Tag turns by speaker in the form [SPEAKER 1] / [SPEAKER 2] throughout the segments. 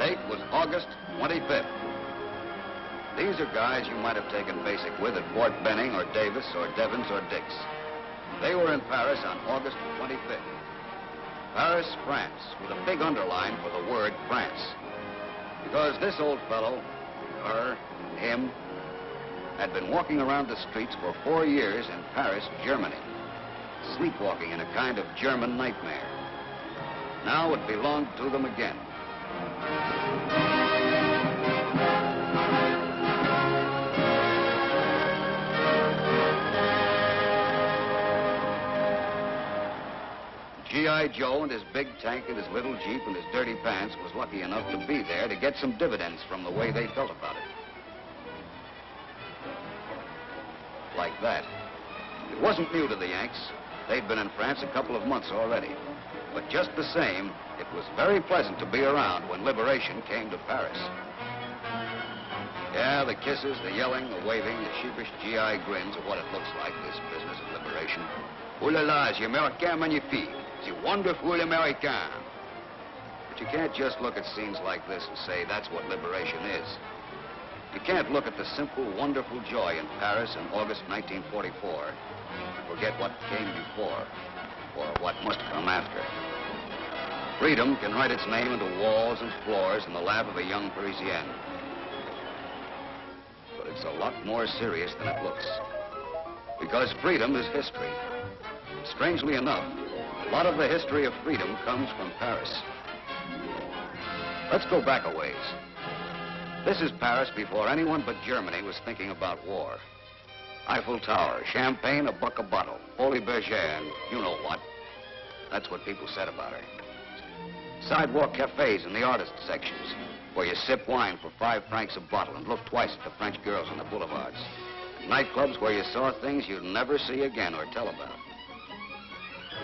[SPEAKER 1] date was August 25th. These are guys you might have taken basic with at Fort Benning or Davis or Devens or Dix. They were in Paris on August 25th. Paris, France, with a big underline for the word France. Because this old fellow, her, him, had been walking around the streets for 4 years in Paris, Germany, sleepwalking in a kind of German nightmare. Now it belonged to them again. G.I. Joe and his big tank and his little Jeep and his dirty pants was lucky enough to be there to get some dividends from the way they felt about it. Like that. It wasn't new to the Yanks. They'd been in France a couple of months already. But just the same, it was very pleasant to be around when liberation came to Paris. Yeah, the kisses, the yelling, the waving, the sheepish GI grins are what it looks like, this business of liberation. Oh la la, c'est Américain magnifique. C'est wonderful American. But you can't just look at scenes like this and say that's what liberation is. You can't look at the simple, wonderful joy in Paris in August 1944 and forget what came before, or what must come after. Freedom can write its name into walls and floors in the lap of a young Parisienne. But it's a lot more serious than it looks. Because freedom is history. Strangely enough, a lot of the history of freedom comes from Paris. Let's go back a ways. This is Paris before anyone but Germany was thinking about war. Eiffel Tower, champagne, $1 a bottle, Folie Bergère, and you know what. That's what people said about her. Sidewalk cafes in the artist sections, where you sip wine for 5 francs a bottle and look twice at the French girls on the boulevards. Nightclubs where you saw things you'd never see again or tell about.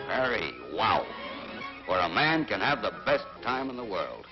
[SPEAKER 1] Paris, wow, where a man can have the best time in the world.